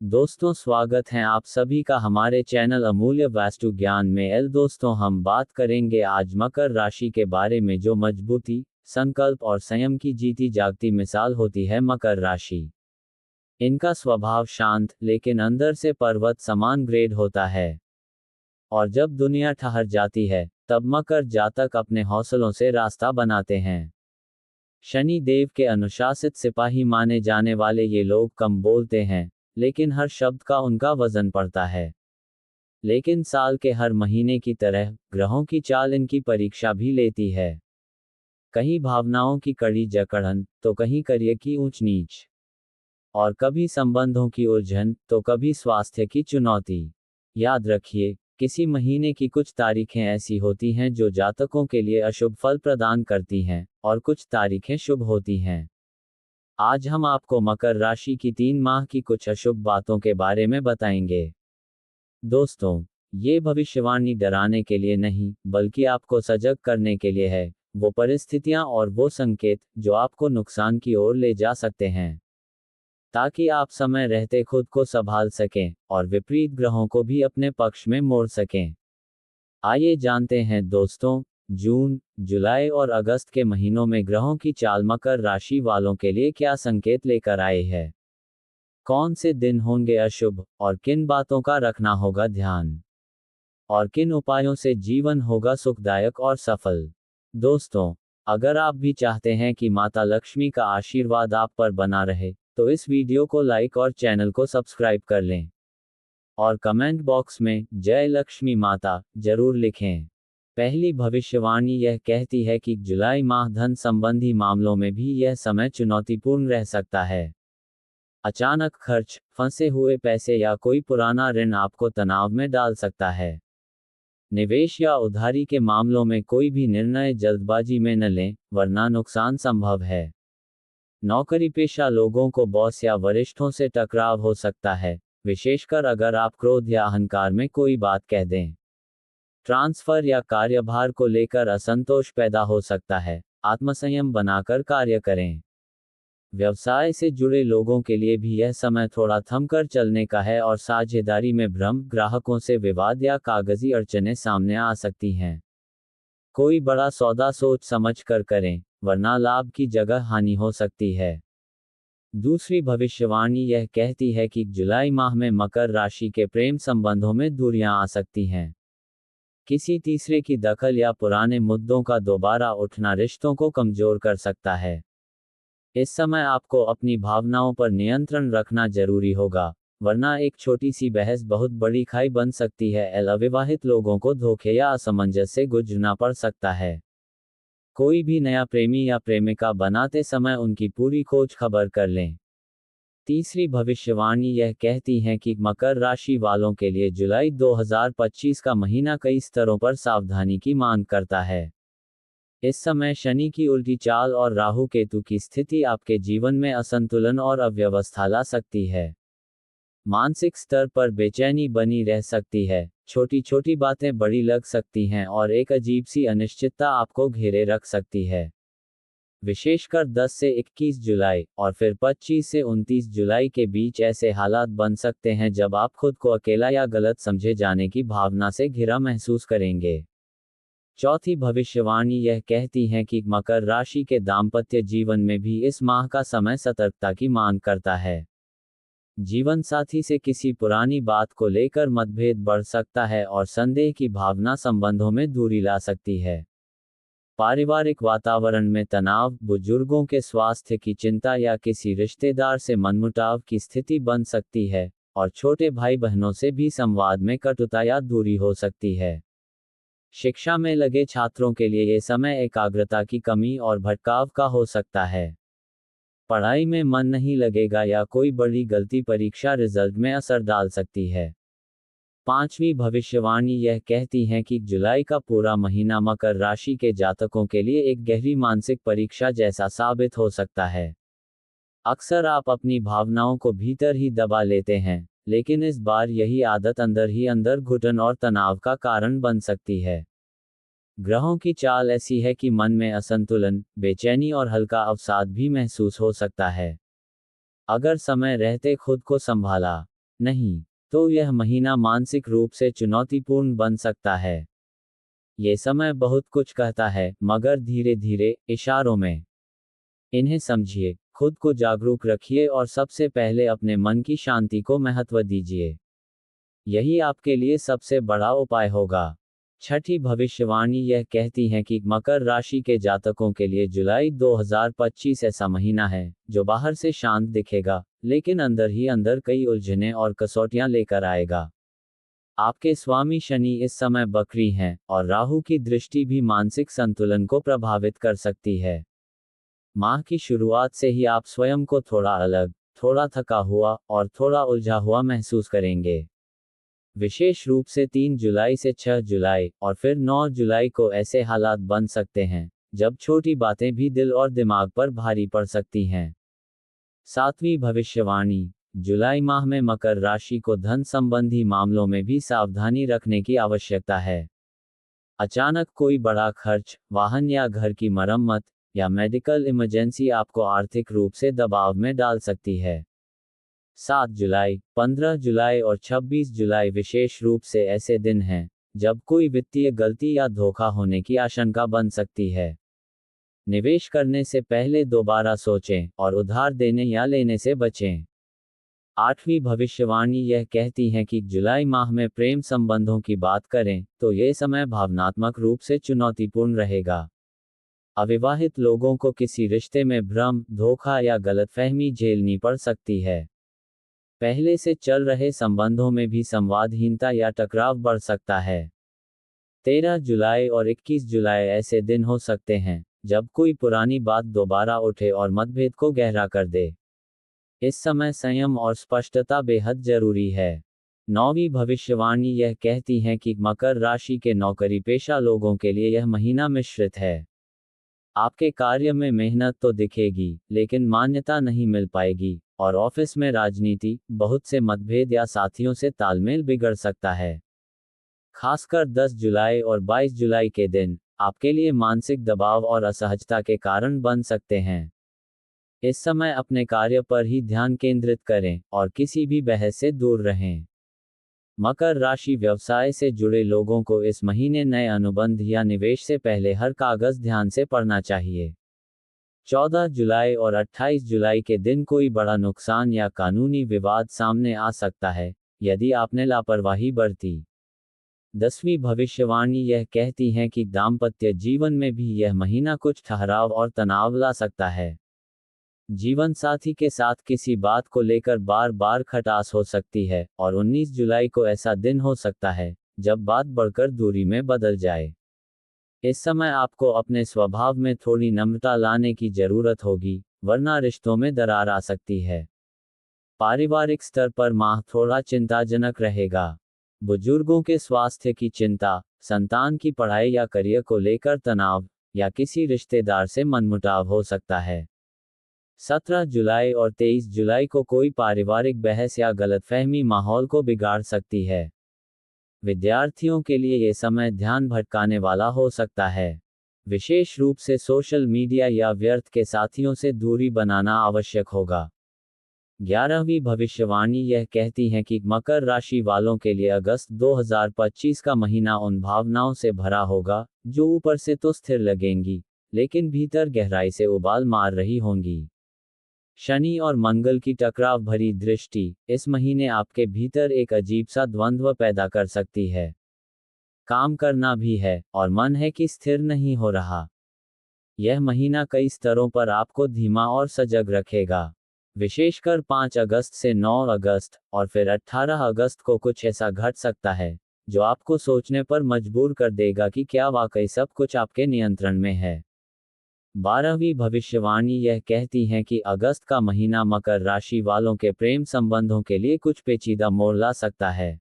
दोस्तों, स्वागत है आप सभी का हमारे चैनल अमूल्य वास्तु ज्ञान में। दोस्तों, हम बात करेंगे आज मकर राशि के बारे में, जो मजबूती, संकल्प और संयम की जीती जागती मिसाल होती है। मकर राशि, इनका स्वभाव शांत लेकिन अंदर से पर्वत समान ग्रेड होता है। और जब दुनिया ठहर जाती है, तब मकर जातक अपने हौसलों से रास्ता बनाते हैं। शनि देव के अनुशासित सिपाही माने जाने वाले ये लोग कम बोलते हैं, लेकिन हर शब्द का उनका वजन पड़ता है। लेकिन साल के हर महीने की तरह ग्रहों की चाल इनकी परीक्षा भी लेती है। कहीं भावनाओं की कड़ी जकड़न, तो कहीं करियर की ऊंच नीच, और कभी संबंधों की उलझन, तो कभी स्वास्थ्य की चुनौती। याद रखिए, किसी महीने की कुछ तारीखें ऐसी होती हैं जो जातकों के लिए अशुभ फल प्रदान करती हैं, और कुछ तारीखें शुभ होती हैं। आज हम आपको मकर राशि की 3 माह की कुछ अशुभ बातों के बारे में बताएंगे। दोस्तों, ये भविष्यवाणी डराने के लिए नहीं, बल्कि आपको सजग करने के लिए है। वो परिस्थितियां और वो संकेत जो आपको नुकसान की ओर ले जा सकते हैं, ताकि आप समय रहते खुद को संभाल सकें और विपरीत ग्रहों को भी अपने पक्ष में मोड़ सकें। आइए जानते हैं दोस्तों, जून, जुलाई और अगस्त के महीनों में ग्रहों की चाल मकर राशि वालों के लिए क्या संकेत लेकर आए है। कौन से दिन होंगे अशुभ, और किन बातों का रखना होगा ध्यान, और किन उपायों से जीवन होगा सुखदायक और सफल। दोस्तों, अगर आप भी चाहते हैं कि माता लक्ष्मी का आशीर्वाद आप पर बना रहे, तो इस वीडियो को लाइक और चैनल को सब्सक्राइब कर लें। और कमेंट बॉक्स में जय लक्ष्मी माता जरूर लिखें। पहली भविष्यवाणी यह कहती है कि जुलाई माह धन संबंधी मामलों में भी यह समय चुनौतीपूर्ण रह सकता है। अचानक खर्च, फंसे हुए पैसे या कोई पुराना ऋण आपको तनाव में डाल सकता है। निवेश या उधारी के मामलों में कोई भी निर्णय जल्दबाजी में न लें, वरना नुकसान संभव है। नौकरी पेशा लोगों को बॉस या वरिष्ठों से टकराव हो सकता है, विशेषकर अगर आप क्रोध या अहंकार में कोई बात कह दें। ट्रांसफर या कार्यभार को लेकर असंतोष पैदा हो सकता है, आत्मसंयम बनाकर कार्य करें। व्यवसाय से जुड़े लोगों के लिए भी यह समय थोड़ा थमकर चलने का है, और साझेदारी में भ्रम, ग्राहकों से विवाद या कागजी अड़चनें सामने आ सकती हैं। कोई बड़ा सौदा सोच समझ कर करें, वरना लाभ की जगह हानि हो सकती है। दूसरी भविष्यवाणी यह कहती है कि जुलाई माह में मकर राशि के प्रेम संबंधों में दूरियां आ सकती हैं। किसी तीसरे की दखल या पुराने मुद्दों का दोबारा उठना रिश्तों को कमजोर कर सकता है। इस समय आपको अपनी भावनाओं पर नियंत्रण रखना जरूरी होगा, वरना एक छोटी सी बहस बहुत बड़ी खाई बन सकती है। अविवाहित लोगों को धोखे या असमंजस से गुजरना पड़ सकता है। कोई भी नया प्रेमी या प्रेमिका बनाते समय उनकी पूरी खोज खबर कर लें। तीसरी भविष्यवाणी यह कहती है कि मकर राशि वालों के लिए जुलाई 2025 का महीना कई स्तरों पर सावधानी की मांग करता है। इस समय शनि की उल्टी चाल और राहु केतु की स्थिति आपके जीवन में असंतुलन और अव्यवस्था ला सकती है। मानसिक स्तर पर बेचैनी बनी रह सकती है, छोटी छोटी बातें बड़ी लग सकती हैं, और एक अजीब सी अनिश्चितता आपको घेरे रख सकती है। विशेषकर 10 से 21 जुलाई और फिर 25 से 29 जुलाई के बीच ऐसे हालात बन सकते हैं जब आप खुद को अकेला या गलत समझे जाने की भावना से घिरा महसूस करेंगे। चौथी भविष्यवाणी यह कहती है कि मकर राशि के दाम्पत्य जीवन में भी इस माह का समय सतर्कता की मांग करता है। जीवन साथी से किसी पुरानी बात को लेकर मतभेद बढ़ सकता है, और संदेह की भावना संबंधों में दूरी ला सकती है। पारिवारिक वातावरण में तनाव, बुजुर्गों के स्वास्थ्य की चिंता या किसी रिश्तेदार से मनमुटाव की स्थिति बन सकती है, और छोटे भाई बहनों से भी संवाद में कटुता या दूरी हो सकती है। शिक्षा में लगे छात्रों के लिए ये समय एकाग्रता की कमी और भटकाव का हो सकता है। पढ़ाई में मन नहीं लगेगा या कोई बड़ी गलती परीक्षा रिजल्ट में असर डाल सकती है। पांचवी भविष्यवाणी यह कहती है कि जुलाई का पूरा महीना मकर राशि के जातकों के लिए एक गहरी मानसिक परीक्षा जैसा साबित हो सकता है। अक्सर आप अपनी भावनाओं को भीतर ही दबा लेते हैं, लेकिन इस बार यही आदत अंदर ही अंदर घुटन और तनाव का कारण बन सकती है। ग्रहों की चाल ऐसी है कि मन में असंतुलन, बेचैनी और हल्का अवसाद भी महसूस हो सकता है। अगर समय रहते खुद को संभाला नहीं, तो यह महीना मानसिक रूप से चुनौतीपूर्ण बन सकता है। ये समय बहुत कुछ कहता है, मगर धीरे धीरे, इशारों में। इन्हें समझिए, खुद को जागरूक रखिए और सबसे पहले अपने मन की शांति को महत्व दीजिए। यही आपके लिए सबसे बड़ा उपाय होगा। छठी भविष्यवाणी यह कहती है कि मकर राशि के जातकों के लिए जुलाई 2025 ऐसा महीना है जो बाहर से शांत दिखेगा, लेकिन अंदर ही अंदर कई उलझनें और कसौटियां लेकर आएगा। आपके स्वामी शनि इस समय बकरी हैं, और राहु की दृष्टि भी मानसिक संतुलन को प्रभावित कर सकती है। माह की शुरुआत से ही आप स्वयं को थोड़ा अलग, थोड़ा थका हुआ और थोड़ा उलझा हुआ महसूस करेंगे। विशेष रूप से 3 जुलाई से 6 जुलाई और फिर 9 जुलाई को ऐसे हालात बन सकते हैं जब छोटी बातें भी दिल और दिमाग पर भारी पड़ सकती हैं। सातवीं भविष्यवाणी, जुलाई माह में मकर राशि को धन संबंधी मामलों में भी सावधानी रखने की आवश्यकता है। अचानक कोई बड़ा खर्च, वाहन या घर की मरम्मत या मेडिकल इमरजेंसी आपको आर्थिक रूप से दबाव में डाल सकती है। 7 जुलाई, 15 जुलाई और 26 जुलाई विशेष रूप से ऐसे दिन हैं जब कोई वित्तीय गलती या धोखा होने की आशंका बन सकती है। निवेश करने से पहले दोबारा सोचें और उधार देने या लेने से बचें। आठवीं भविष्यवाणी यह कहती है कि जुलाई माह में प्रेम संबंधों की बात करें तो ये समय भावनात्मक रूप से चुनौतीपूर्ण रहेगा। अविवाहित लोगों को किसी रिश्ते में भ्रम, धोखा या गलतफहमी झेलनी पड़ सकती है। पहले से चल रहे संबंधों में भी संवादहीनता या टकराव बढ़ सकता है। 13 जुलाई और 21 जुलाई ऐसे दिन हो सकते हैं जब कोई पुरानी बात दोबारा उठे और मतभेद को गहरा कर दे। इस समय संयम और स्पष्टता बेहद जरूरी है। 9वीं भविष्यवाणी यह कहती है कि मकर राशि के नौकरी पेशा लोगों के लिए यह महीना मिश्रित है। आपके कार्य में मेहनत तो दिखेगी, लेकिन मान्यता नहीं मिल पाएगी, और ऑफिस में राजनीति, बहुत से मतभेद या साथियों से तालमेल बिगड़ सकता है। खासकर 10 जुलाई और 22 जुलाई के दिन आपके लिए मानसिक दबाव और असहजता के कारण बन सकते हैं। इस समय अपने कार्य पर ही ध्यान केंद्रित करें और किसी भी बहस से दूर रहें। मकर राशि व्यवसाय से जुड़े लोगों को इस महीने नए अनुबंध या निवेश से पहले हर कागज ध्यान से पढ़ना चाहिए। 14 जुलाई और 28 जुलाई के दिन कोई बड़ा नुकसान या कानूनी विवाद सामने आ सकता है यदि आपने लापरवाही बरती। 10वीं भविष्यवाणी यह कहती है कि दाम्पत्य जीवन में भी यह महीना कुछ ठहराव और तनाव ला सकता है। जीवन साथी के साथ किसी बात को लेकर बार बार खटास हो सकती है, और 19 जुलाई को ऐसा दिन हो सकता है जब बात बढ़कर दूरी में बदल जाए। इस समय आपको अपने स्वभाव में थोड़ी नम्रता लाने की जरूरत होगी, वरना रिश्तों में दरार आ सकती है। पारिवारिक स्तर पर माह थोड़ा चिंताजनक रहेगा। बुजुर्गों के स्वास्थ्य की चिंता, संतान की पढ़ाई या करियर को लेकर तनाव, या किसी रिश्तेदार से मनमुटाव हो सकता है। 17 जुलाई और 23 जुलाई को कोई पारिवारिक बहस या गलतफहमी माहौल को बिगाड़ सकती है। विद्यार्थियों के लिए ये समय ध्यान भटकाने वाला हो सकता है। विशेष रूप से सोशल मीडिया या व्यर्थ के साथियों से दूरी बनाना आवश्यक होगा। 11वीं भविष्यवाणी यह कहती है कि मकर राशि वालों के लिए अगस्त 2025 का महीना उन भावनाओं से भरा होगा जो ऊपर से तो स्थिर लगेंगी, लेकिन भीतर गहराई से उबाल मार रही होंगी। शनि और मंगल की टकराव भरी दृष्टि इस महीने आपके भीतर एक अजीब सा द्वंद्व पैदा कर सकती है। काम करना भी है, और मन है कि स्थिर नहीं हो रहा। यह महीना कई स्तरों पर आपको धीमा और सजग रखेगा। विशेषकर 5 अगस्त से 9 अगस्त, और फिर 18 अगस्त को कुछ ऐसा घट सकता है जो आपको सोचने पर मजबूर कर देगा कि क्या वाकई सब कुछ आपके नियंत्रण में है। 12वीं भविष्यवाणी यह कहती है कि अगस्त का महीना मकर राशि वालों के प्रेम संबंधों के लिए कुछ पेचीदा मोड़ ला सकता है।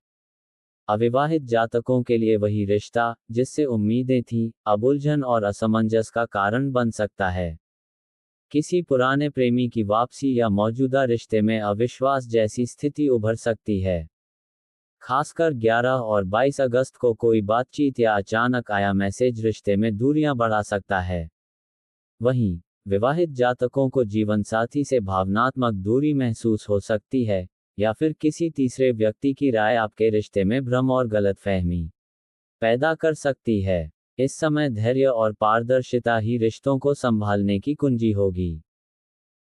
अविवाहित जातकों के लिए वही रिश्ता जिससे उम्मीदें थीं, अब उलझन और असमंजस का कारण बन सकता है। किसी पुराने प्रेमी की वापसी या मौजूदा रिश्ते में अविश्वास जैसी स्थिति उभर सकती है। खासकर 11 और 22 अगस्त को कोई बातचीत या अचानक आया मैसेज रिश्ते में दूरियां बढ़ा सकता है। वहीं विवाहित जातकों को जीवनसाथी से भावनात्मक दूरी महसूस हो सकती है, या फिर किसी तीसरे व्यक्ति की राय आपके रिश्ते में भ्रम और गलतफहमी पैदा कर सकती है। इस समय धैर्य और पारदर्शिता ही रिश्तों को संभालने की कुंजी होगी।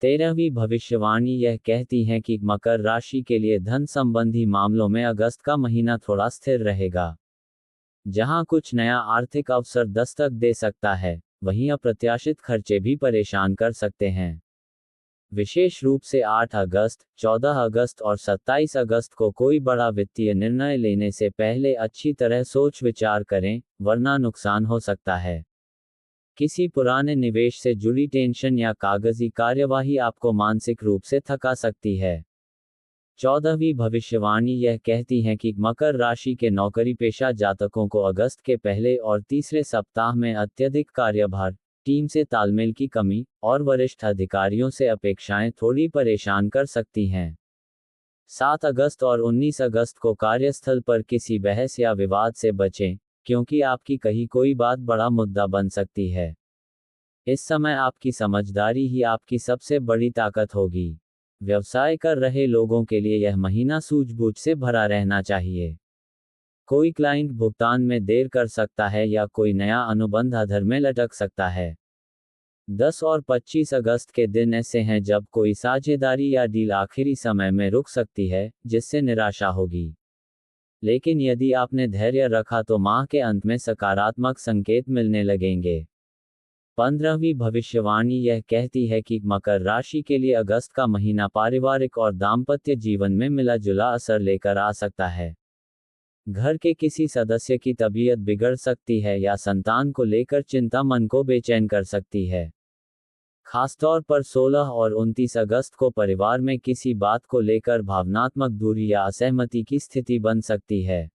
13वीं भविष्यवाणी यह कहती है कि मकर राशि के लिए धन संबंधी मामलों में अगस्त का महीना थोड़ा स्थिर रहेगा। जहां कुछ नया आर्थिक अवसर दस्तक दे सकता है, वहीं अप्रत्याशित खर्चे भी परेशान कर सकते हैं। विशेष रूप से 8 अगस्त, 14 अगस्त और 27 अगस्त को कोई बड़ा वित्तीय निर्णय लेने से पहले अच्छी तरह सोच विचार करें, वरना नुकसान हो सकता है। किसी पुराने निवेश से जुड़ी टेंशन या कागजी कार्यवाही आपको मानसिक रूप से थका सकती है। 14वीं भविष्यवाणी यह कहती है कि मकर राशि के नौकरी पेशा जातकों को अगस्त के पहले और तीसरे सप्ताह में अत्यधिक कार्यभार, टीम से तालमेल की कमी और वरिष्ठ अधिकारियों से अपेक्षाएं थोड़ी परेशान कर सकती हैं। 7 अगस्त और 19 अगस्त को कार्यस्थल पर किसी बहस या विवाद से बचें, क्योंकि आपकी कही कोई बात बड़ा मुद्दा बन सकती है। इस समय आपकी समझदारी ही आपकी सबसे बड़ी ताकत होगी। व्यवसाय कर रहे लोगों के लिए यह महीना सूझबूझ से भरा रहना चाहिए। कोई क्लाइंट भुगतान में देर कर सकता है या कोई नया अनुबंध अधर में लटक सकता है। 10 और 25 अगस्त के दिन ऐसे हैं जब कोई साझेदारी या डील आखिरी समय में रुक सकती है, जिससे निराशा होगी। लेकिन यदि आपने धैर्य रखा तो माह के अंत में सकारात्मक संकेत मिलने लगेंगे। 15वीं भविष्यवाणी यह कहती है कि मकर राशि के लिए अगस्त का महीना पारिवारिक और दाम्पत्य जीवन में मिला जुला असर लेकर आ सकता है। घर के किसी सदस्य की तबीयत बिगड़ सकती है या संतान को लेकर चिंता मन को बेचैन कर सकती है। खासतौर पर 16 और 29 अगस्त को परिवार में किसी बात को लेकर भावनात्मक दूरी या असहमति की स्थिति बन सकती है।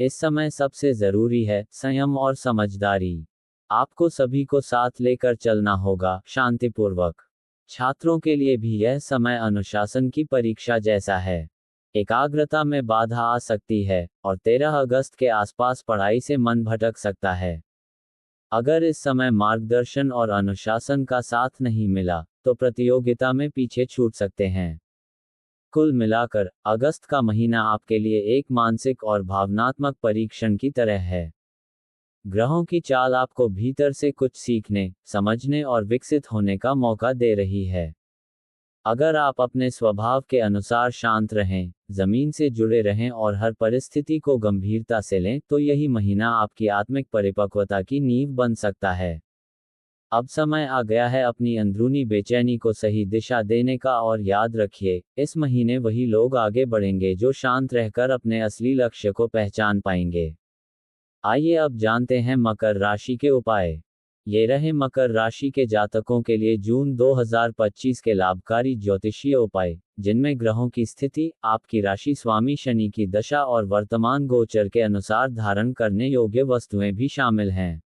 इस समय सबसे जरूरी है संयम और समझदारी। आपको सभी को साथ लेकर चलना होगा, शांतिपूर्वक। छात्रों के लिए भी यह समय अनुशासन की परीक्षा जैसा है। एकाग्रता में बाधा आ सकती है और 13 अगस्त के आसपास पढ़ाई से मन भटक सकता है। अगर इस समय मार्गदर्शन और अनुशासन का साथ नहीं मिला, तो प्रतियोगिता में पीछे छूट सकते हैं। कुल मिलाकर, अगस्त का महीना आपके लिए एक मानसिक और भावनात्मक परीक्षण की तरह है। ग्रहों की चाल आपको भीतर से कुछ सीखने, समझने और विकसित होने का मौका दे रही है। अगर आप अपने स्वभाव के अनुसार शांत रहें, जमीन से जुड़े रहें और हर परिस्थिति को गंभीरता से लें, तो यही महीना आपकी आत्मिक परिपक्वता की नींव बन सकता है। अब समय आ गया है अपनी अंदरूनी बेचैनी को सही दिशा देने का, और याद रखिए, इस महीने वही लोग आगे बढ़ेंगे जो शांत रहकर अपने असली लक्ष्य को पहचान पाएंगे। आइए अब जानते हैं मकर राशि के उपाय। ये रहे मकर राशि के जातकों के लिए जून 2025 के लाभकारी ज्योतिषीय उपाय, जिनमें ग्रहों की स्थिति, आपकी राशि स्वामी शनि की दशा और वर्तमान गोचर के अनुसार धारण करने योग्य वस्तुएं भी शामिल हैं।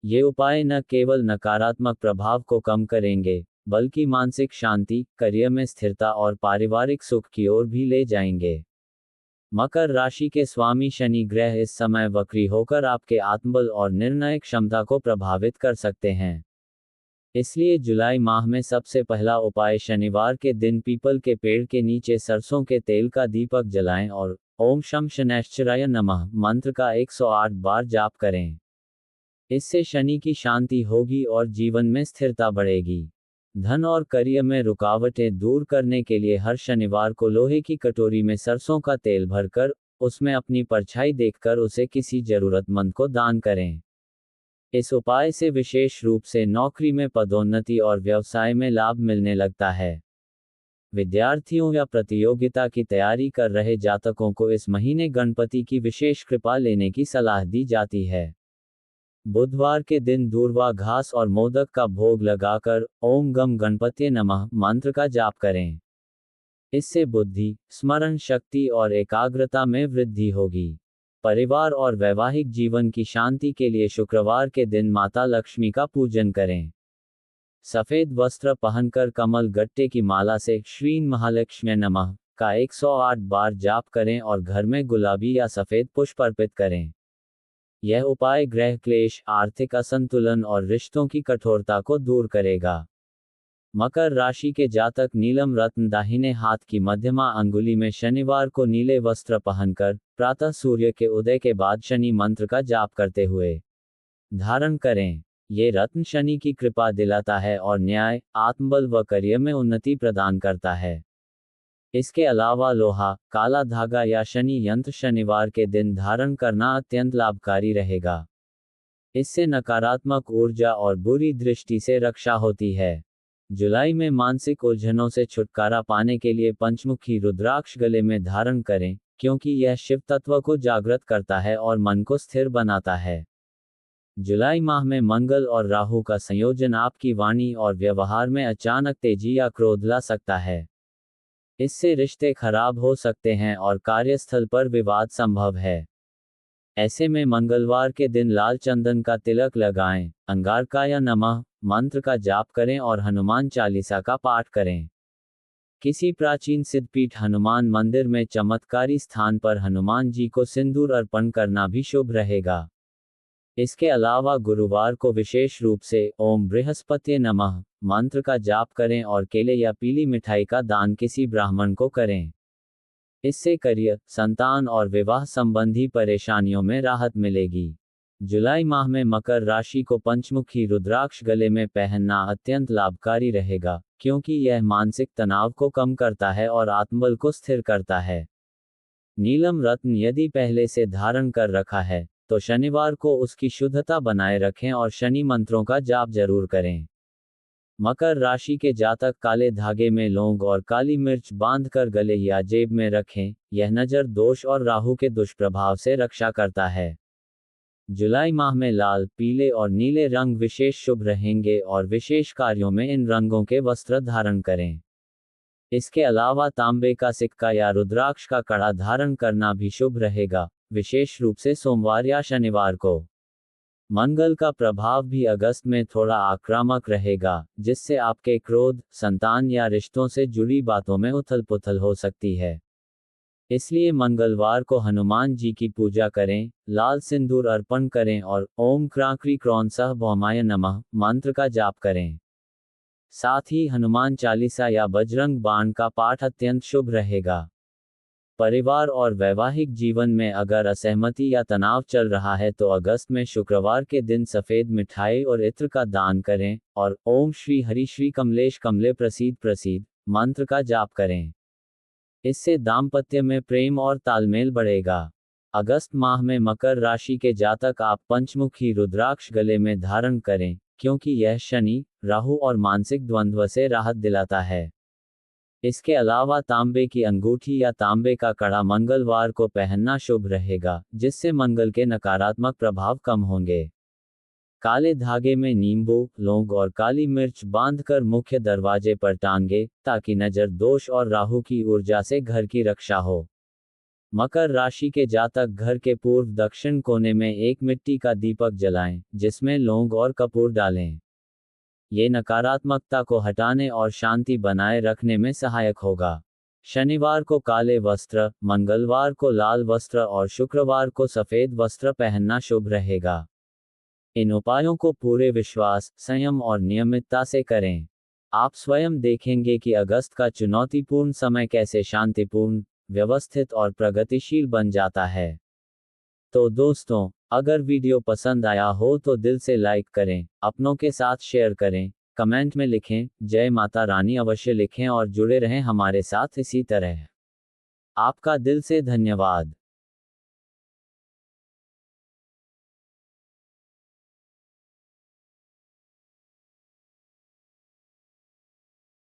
ये उपाय न केवल नकारात्मक प्रभाव को कम करेंगे, बल्कि मानसिक शांति, करियर में स्थिरता और पारिवारिक सुख की ओर भी ले जाएंगे। मकर राशि के स्वामी शनि ग्रह इस समय वक्री होकर आपके आत्मबल और निर्णय क्षमता को प्रभावित कर सकते हैं। इसलिए जुलाई माह में सबसे पहला उपाय शनिवार के दिन पीपल के पेड़ के नीचे सरसों के तेल का दीपक जलाएं और ओम शम शनैश्चराय नमः मंत्र का 108 बार जाप करें। इससे शनि की शांति होगी और जीवन में स्थिरता बढ़ेगी। धन और करियर में रुकावटें दूर करने के लिए हर शनिवार को लोहे की कटोरी में सरसों का तेल भरकर, उसमें अपनी परछाई देखकर उसे किसी जरूरतमंद को दान करें। इस उपाय से विशेष रूप से नौकरी में पदोन्नति और व्यवसाय में लाभ मिलने लगता है। विद्यार्थियों या प्रतियोगिता की तैयारी कर रहे जातकों को इस महीने गणपति की विशेष कृपा लेने की सलाह दी जाती है। बुधवार के दिन दूर्वा घास और मोदक का भोग लगाकर ओम गम गणपति नमः मंत्र का जाप करें। इससे बुद्धि, स्मरण शक्ति और एकाग्रता में वृद्धि होगी। परिवार और वैवाहिक जीवन की शांति के लिए शुक्रवार के दिन माता लक्ष्मी का पूजन करें। सफेद वस्त्र पहनकर कमल गट्टे की माला से श्रीं महालक्ष्मी नमः का 108 बार जाप करें और घर में गुलाबी या सफेद पुष्प अर्पित करें। यह उपाय ग्रह क्लेश, आर्थिक असंतुलन और रिश्तों की कठोरता को दूर करेगा। मकर राशि के जातक नीलम रत्न दाहिने हाथ की मध्यमा अंगुली में शनिवार को नीले वस्त्र पहनकर प्रातः सूर्य के उदय के बाद शनि मंत्र का जाप करते हुए धारण करें। ये रत्न शनि की कृपा दिलाता है और न्याय, आत्मबल व करियर में उन्नति प्रदान करता है। इसके अलावा लोहा, काला धागा या शनि यंत्र शनिवार के दिन धारण करना अत्यंत लाभकारी रहेगा। इससे नकारात्मक ऊर्जा और बुरी दृष्टि से रक्षा होती है। जुलाई में मानसिक उलझनों से छुटकारा पाने के लिए पंचमुखी रुद्राक्ष गले में धारण करें, क्योंकि यह शिव तत्व को जागृत करता है और मन को स्थिर बनाता है। जुलाई माह में मंगल और राहु का संयोजन आपकी वाणी और व्यवहार में अचानक तेजी या क्रोध ला सकता है। इससे रिश्ते खराब हो सकते हैं और कार्यस्थल पर विवाद संभव है। ऐसे में मंगलवार के दिन लाल चंदन का तिलक लगाएं, अंगारकाय नमः मंत्र का जाप करें और हनुमान चालीसा का पाठ करें। किसी प्राचीन सिद्धपीठ हनुमान मंदिर में चमत्कारी स्थान पर हनुमान जी को सिंदूर अर्पण करना भी शुभ रहेगा। इसके अलावा गुरुवार को विशेष रूप से ओम बृहस्पति नमः मंत्र का जाप करें और केले या पीली मिठाई का दान किसी ब्राह्मण को करें। इससे करियर, संतान और विवाह संबंधी परेशानियों में राहत मिलेगी। जुलाई माह में मकर राशि को पंचमुखी रुद्राक्ष गले में पहनना अत्यंत लाभकारी रहेगा, क्योंकि यह मानसिक तनाव को कम करता है और आत्मबल को स्थिर करता है। नीलम रत्न यदि पहले से धारण कर रखा है, तो शनिवार को उसकी शुद्धता बनाए रखें और शनि मंत्रों का जाप जरूर करें। मकर राशि के जातक काले धागे में लौंग और काली मिर्च बांधकर गले या जेब में रखें, यह नजर दोष और राहु के दुष्प्रभाव से रक्षा करता है। जुलाई माह में लाल, पीले और नीले रंग विशेष शुभ रहेंगे और विशेष कार्यों में इन रंगों के वस्त्र धारण करें। इसके अलावा तांबे का सिक्का या रुद्राक्ष का कड़ा धारण करना भी शुभ रहेगा, विशेष रूप से सोमवार या शनिवार को। मंगल का प्रभाव भी अगस्त में थोड़ा आक्रामक रहेगा, जिससे आपके क्रोध, संतान या रिश्तों से जुड़ी बातों में उथल पुथल हो सकती है। इसलिए मंगलवार को हनुमान जी की पूजा करें, लाल सिंदूर अर्पण करें और ओम क्रांक्री क्रौन सह भौमाय नमः मंत्र का जाप करें। साथ ही हनुमान चालीसा या बजरंग बाण का पाठ अत्यंत शुभ रहेगा। परिवार और वैवाहिक जीवन में अगर असहमति या तनाव चल रहा है तो अगस्त में शुक्रवार के दिन सफेद मिठाई और इत्र का दान करें और ओम श्री हरि श्री कमलेश कमले प्रसीद प्रसीद मंत्र का जाप करें। इससे दाम्पत्य में प्रेम और तालमेल बढ़ेगा। अगस्त माह में मकर राशि के जातक आप पंचमुखी रुद्राक्ष गले में धारण करें, क्योंकि यह शनि, राहु और मानसिक द्वंद्व से राहत दिलाता है। इसके अलावा तांबे की अंगूठी या तांबे का कड़ा मंगलवार को पहनना शुभ रहेगा, जिससे मंगल के नकारात्मक प्रभाव कम होंगे। काले धागे में नींबू, लौंग और काली मिर्च बांधकर मुख्य दरवाजे पर टांगे, ताकि नजर दोष और राहु की ऊर्जा से घर की रक्षा हो। मकर राशि के जातक घर के पूर्व दक्षिण कोने में एक मिट्टी का दीपक जलाएं, जिसमें लौंग और कपूर डालें। ये नकारात्मकता को हटाने और शांति बनाए रखने में सहायक होगा। शनिवार को काले वस्त्र, मंगलवार को लाल वस्त्र और शुक्रवार को सफेद वस्त्र पहनना शुभ रहेगा। इन उपायों को पूरे विश्वास, संयम और नियमितता से करें। आप स्वयं देखेंगे कि अगस्त का चुनौतीपूर्ण समय कैसे शांतिपूर्ण, व्यवस्थित और प्रगतिशील बन जाता है। तो दोस्तों, अगर वीडियो पसंद आया हो तो दिल से लाइक करें, अपनों के साथ शेयर करें, कमेंट में लिखें जय माता रानी अवश्य लिखें और जुड़े रहें हमारे साथ इसी तरह। आपका दिल से धन्यवाद।